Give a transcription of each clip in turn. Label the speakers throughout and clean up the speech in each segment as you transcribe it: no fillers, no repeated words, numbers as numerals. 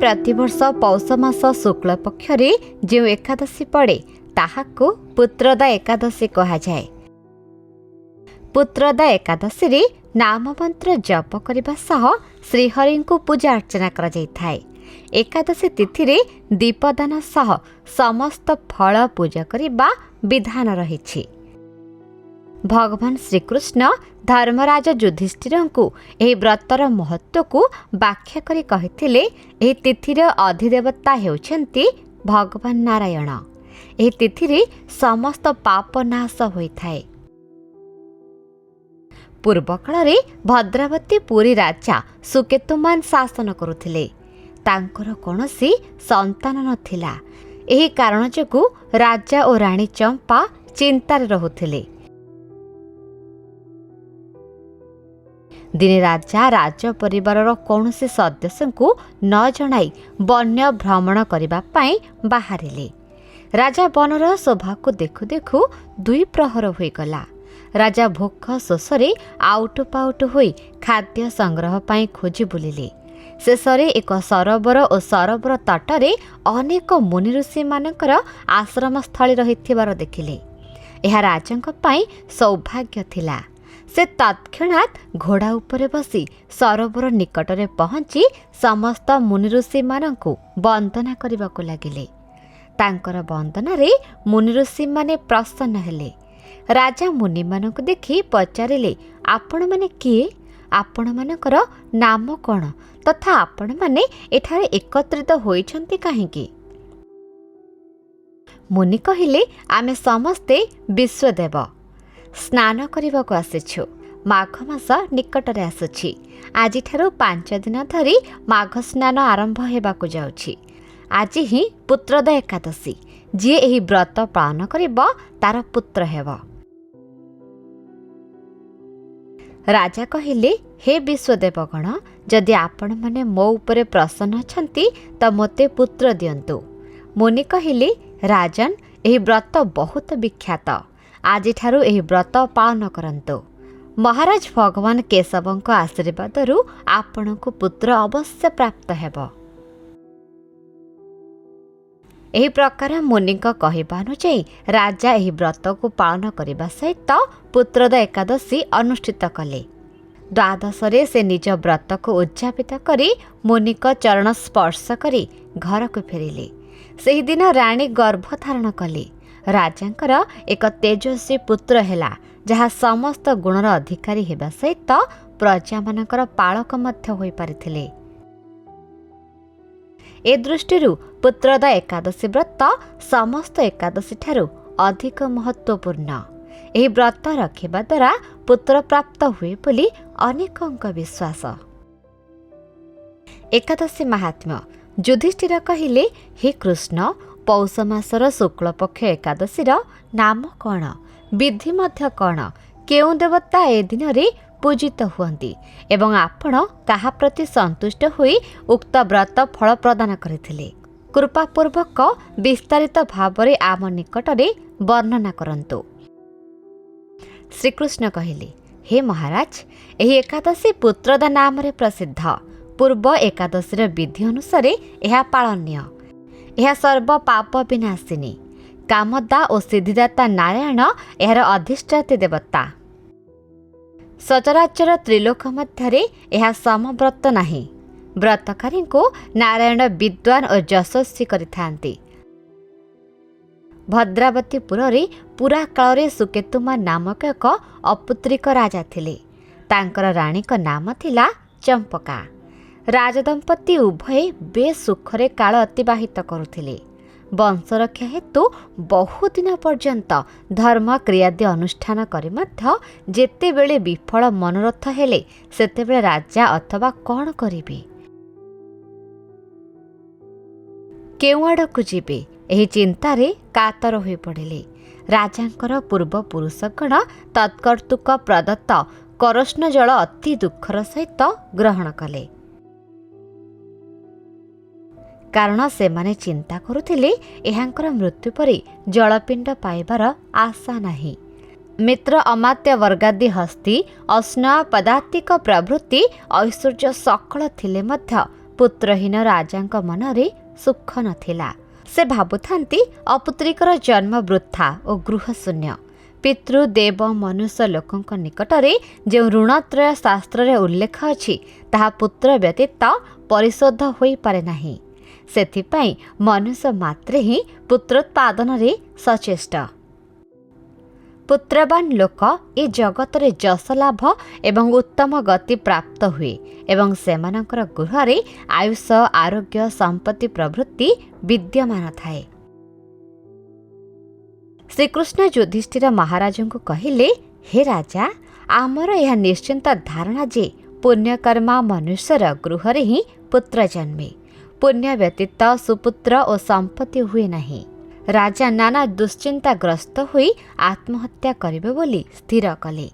Speaker 1: प्रतिवर्ष पौष मास शुक्ल पक्षरे जो एकादशी पड़े ताहाकु पुत्रदा एकादशी कहा जाए। पुत्रदा एकादशी रे नाम मंत्र जप करने सह श्रीहरि को पूजा अर्चना करा जाए। एकादशी तिथि रे दीपदान सह समस्त फल पूजा करने विधान रही। भगवान श्रीकृष्ण धर्मराज युधिष्ठिर को यह व्रतर महत्व को व्याख्या करी कहिथिले एही तिथिर अधिदेवता हेउछन्ति भगवान नारायण। एही तिथि रे समस्त पाप नाश होइथाए। पूर्व काल रे भद्रावती पुरी राजा सुकेतुमान शासन करुथिले। तांकर कौनसी संतान नथिला। एही कारण जोगु राजा और रानी चंपा चिंतार रहुथिले। दिने राजा राज परिवार कौनसी सदस्य को न जणाई वन्य भ्रमण करने बाहरिले। राजा बनर शोभा को देखु देखु 2 प्रहर होईगला। राजा भोक शोषरे आउटु पाउटु होई खाद्य संग्रह पाई खोजी बुलिले। शेषरे एक सरोवर और सरोवर तटरे अनेक मुनि ऋषि मानकर आश्रम स्थली रहिथिबार देखिले। यह राजांक पाई सौभाग्य थिला। से तत्क्षणात घोड़ा उपरे बसी सरोवर निकटरे पहुंची समस्त मुनि ऋषि मानंकु वंदना करबाकु लागिले। तांकर वंदना रे मुनि ऋषि माने प्रसन्न हेले। राजा मुनि मानंकु देखि पचारिले, आपण माने किए? आपण मानकर नाम कौन तथा आपण माने एठारे एकत्रित होइछन्ति काहेकि? मुनि कहिले, आमे समस्ते विश्वदेव स्नान करबाकू आसिछु। माघ मास निकटरे आसुछि। आज 5 दिन धरी माघ स्नान आरंभ हेबाकू जाउछि। आज ही पुत्रदा एकादशी। जी एही व्रत पालन करिब तार पुत्र हेब। राजा कहिले, हे विश्वदेवगण, जदि आपण माने मो उपरे प्रसन्न अछंती त मोते पुत्र दियंतु। मुनि कहिले, राजन, एही व्रत बहुत विख्यात। आज ठारू एही व्रत पालन करंतु। महाराज भगवान केशवंक आशीर्वादरू आपणको पुत्र अवश्य प्राप्त हेब। एही प्रकार मुनिक कहवा अनुଯାयी राजा एही व्रत को पालन करने सहित पुत्रदा एकादशी अनुष्ठित कले। द्वादशरे से निज व्रत को उद्यापित करी मुनिक चरण स्पर्श करी घर को फेरिले। सेही दिन रानी गर्भधारण कली। राजांकर एक तेजस्वी पुत्र हेला, जहा समस्त गुणर अधिकारी हेबा सहित प्रजा मानकर पालक मध्य होई पारिथिले। ए दृष्टिरु पुत्रदा एकादशी व्रत समस्त एकादशी ठारू अधिक महत्वपूर्ण। एही व्रत रखिबा द्वारा पुत्र प्राप्त हुए बोली अनेकंक विश्वास। एकादशी महात्म्य। युधिष्ठिर कहिले, हे कृष्ण, पौष मासर शुक्ल पक्ष एकादशीर नाम कौन? विधि मध्य कौन? केउं देवता ए दिन रे पूजित हुअन्ति एवं आपण काहा प्रति संतुष्ट होई उक्त व्रत फल प्रदान करथिले? कृपापूर्वक विस्तारित भावरे आम निकटरे वर्णना करंतु। श्रीकृष्ण कहिले, हे महाराज, एही एकादशी पुत्रदा नाम रे प्रसिद्ध। पूर्व एकादशीर विधि अनुसार यह पालनीय। यह सर्व पाप विनाशिनी। कामदा और सिद्धिदाता नारायण यार अधिष्ठात्री देवता। सचराचर त्रिलोक मध्य यह समव्रत नहीं। व्रतकारी को नारायण विद्वान और यशस्वी करिथांती। भद्रावतीपुर रे पुरा काल रे सुकेतुमा नामक एक अपुत्रिक राजा थिले। तांकर रानी का नाम थिला चंपका। राजदंपति उभय बेस सुखरे काल अतिबाहित करुथिले। वंशरक्षा हेतु बहुत दिन पर्यंत धर्म क्रियादि अनुष्ठान करि मध्य जेतेबेले विफल मनोरथ हेले सेतेबेले राजा अथवा कौन करिबे, केउ आड़कु जिबे, एही चिंतारे कातर होई पड़िले। राजांकर पूर्व पुरुषगण तत्कर्तुक प्रदत्त करष्ण जल अति दुखर सहित ग्रहण कले। कारण से माने चिंता करुथिले एहांकर मृत्यु परे जलपिंड पाइबार आशा नाही। मित्र अमात्य वर्गादि हस्ती अस्न पदातिक प्रवृत्ति ऐश्वर्य सकल थिले मध्य पुत्रहीन राजांक मनरे सुख नथिला। से भाबुथांती अपुत्रिकर जन्म वृथा और गृहशून्य। पितृ देव मनुष्य लोकंक निकटरे जो ऋणत्रय शास्त्र रे उल्लेख अछि ताहा पुत्र व्यतीत परिशोध होई पारे नाही। सेथिपाई मनुष्य मात्रे ही पुत्रोत्पादन रे सचेष्ट। पुत्रवान लोक ए जगत रे जस लाभ एवं उत्तम गति प्राप्त हुए एवं सेमानकर गृहरे आयुष आरोग्य संपत्ति प्रभृति विद्यमान थाए। श्रीकृष्ण युधिष्ठिर महाराज को कहिले, हे राजा, आमर यह निश्चिंत धारणा जे पुण्यकर्मा मनुष्यर गृहरे ही पुत्र जन्मे। पुण्य व्यतीत सुपुत्र और संपत्ति हुए नहीं। राजा नाना दुश्चिंताग्रस्त हुई आत्महत्या करिबे बोली स्थिर कले,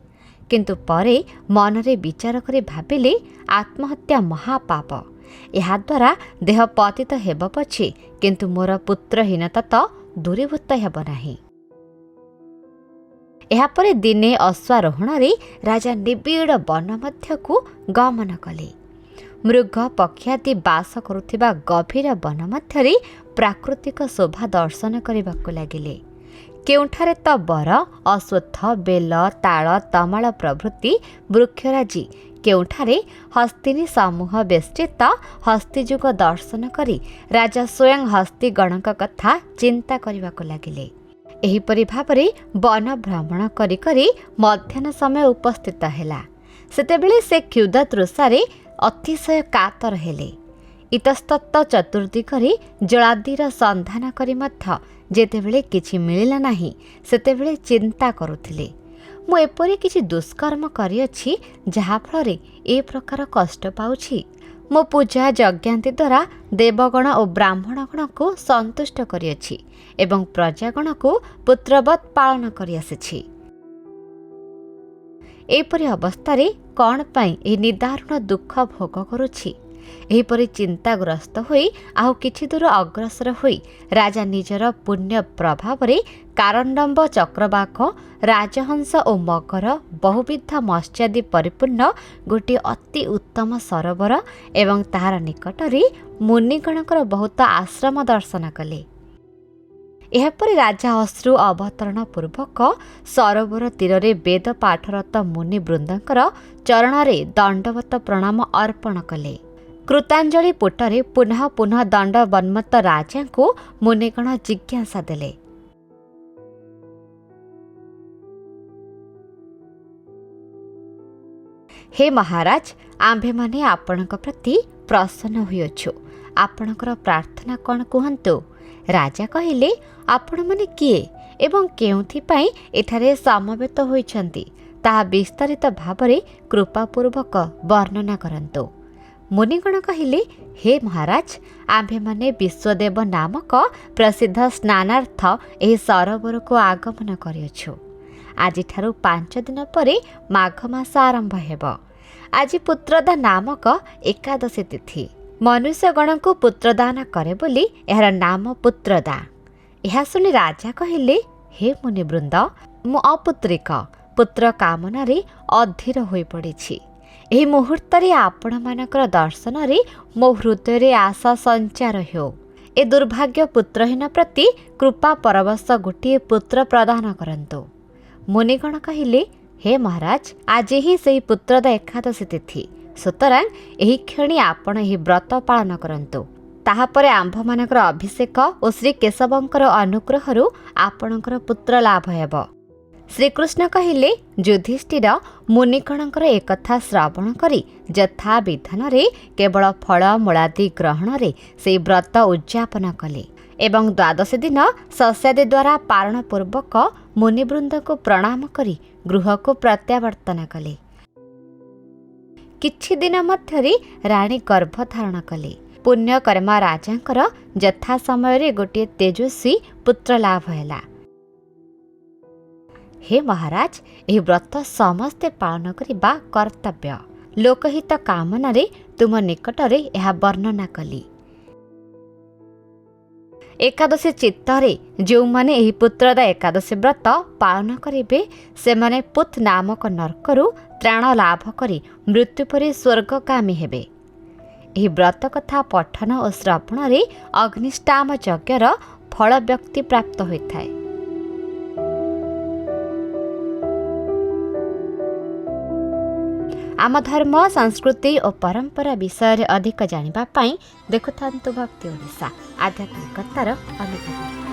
Speaker 1: किंतु परे मनरे विचार करी भाबिले आत्महत्या महापाप। ଏହା ଦ୍ୱାରା देह पतित हेब पछे किंतु मोर पुत्रहीनता तो दूरीभूत हेब नाही। एहापरे दिने अश्वारोहण रे राजा निबिड़ वन मध्यकु गमन कले। मृग पक्षादि बास करुथिबा गभीर वन मध्यरे प्राकृतिक शोभा दर्शन करबाकु लागिले। केउठारे तो बर अश्वत्थ बेल ताल तमाल प्रभृति वृक्षराजी, केउठारे हस्तिनी समूह बेष्टित हस्तिजुग दर्शन करी राजा स्वयं हस्तिगणक कथा चिंता करबाकु लागिले। एहिपरि भाବରେ वन भ्रमण करी करी मध्याह्न समय उपस्थित हेला। सेतेबेले से क्षुध तृषारे अतिशय कातर हेले। इतस्तत चतुर्दिगरे जलादिर सन्धान करी मध्य जेतेबेले किछि मिलिला नाही सेतेबेले चिंता करुथिले, मु एपरि किछि दुष्कर्म करिअछि जहा फଳରେ ए प्रकार कष्ट पाउछि। मो पूजा यज्ञांति द्वारा देवगण और ब्राह्मणगण को संतुष्ट करिअछि एवं प्रजागण को पुत्रवत पालन करिआसिछि। एपरि अवस्थारे कौन पाई ए निदारुण दुख भोग करुछि। एहिपरि चिंताग्रस्त होई आउ किछि दूर अग्रसर होई राजा निजर पुण्य प्रभाव रे कारण्डम्ब चक्रवाक राजहंस और मकर बहुविध मत्स्यादि परिपूर्ण गोटे अति उत्तम सरोवर एवं ताहार निकटरे मुनिगणकर बहुत आश्रम दर्शन कले। एहापरि राजा अश्रु अवतरण पूर्वक सरोवर तीरे वेद पाठरत मुनि वृंदकर चरणरे दंडवत प्रणाम अर्पण कले। कृतांजलि पुटरे पुनः पुनः दंड वन्मत राजा को मुनिगण जिज्ञासा देले। हे महाराज, आंभे माने आपणक प्रति प्रसन्न होइछु। आपणकर प्रार्थना कौन कहंतु। राजा कहिले, आपण माने किए एवं केउथि पई एठारे समवेत होइछंती ताहा विस्तारित भावरे कृपापूर्वक वर्णना करंतु। मुनिगण कहिले, हे महाराज, आंभे माने विश्वदेव नामक प्रसिद्ध स्नानार्थ एही सरोवर को आगमन करिअछु। आज 5 दिन परे माघ मास आरंभ हेब। आज पुत्रदा नामक एकादशी तिथि। मनुष्यगण को पुत्रदान करे बोली एहार नाम पुत्रदा। यह सुनी राजा कहिले, हे मुनिवृंद, मु अपुत्रिक पुत्र कामना रे अधीर होई पड़िछि। एही मुहूर्त रे आपण मानकर दर्शन रे मो हृदय रे आशा संचार हो। ए दुर्भाग्य पुत्रहीन प्रति कृपा परवश गोटे पुत्र प्रदान करंतु। मुनिगण कहिले, हे महाराज, आज ही सेही पुत्रदा एकादशी तिथि, सुतरां एही क्षणी आपण एही व्रत पालन करंतु। ताहापरे आंभ मानकर अभिषेक और श्री केशवंकर अनुग्रहरु आपणकर पुत्र लाभ हेब। श्रीकृष्ण कहिले, युधिष्ठिर मुनिगणकर एकथा श्रवण करी यथा विधान रे केवल फल मूलादि ग्रहण रे से व्रत उद्यापन कले एवं द्वादश दिन शस्यादि द्वारा पारण पूर्वक मुनिवृंद को प्रणाम करी गृह को प्रत्यावर्तन कले। किछि दिन मध्यरे राणी गर्भ धारण कले। पुण्यकर्मा राजांकर यथा समय रे गोटे तेजस्वी पुत्र लाभ हैला। हे महाराज, एही व्रत समस्ते पालन करिबा कर्तव्य। लोकहित कामना रे तुम निकटरे एहा वर्णना कली। एकादशी चित्तरे जो माने एही पुत्रदा एकादशी व्रत पालन करिबे सेमाने पुत नामक नरकरु त्राण लाभ करी मृत्यु परे स्वर्गगामी हेबे। ଏହି ବ୍ରତ କଥା ପଠନ ଓ ଶ୍ରବଣରେ ଅଗ୍ନିଷ୍ଟାମ ଯଜ୍ଞର ଫଳ ବ୍ୟକ୍ତି ପ୍ରାପ୍ତ ହୋଇଥାଏ। ଆମ ଧର୍ମ ସଂସ୍କୃତି ଓ ପରମ୍ପରା ବିଷୟରେ ଅଧିକ ଜାଣିବା ପାଇଁ ଦେଖୁଥାନ୍ତୁ ଭକ୍ତି ଓଡ଼ିଶା, ଆଧ୍ୟାତ୍ମିକତାର ଅନୁଭବ।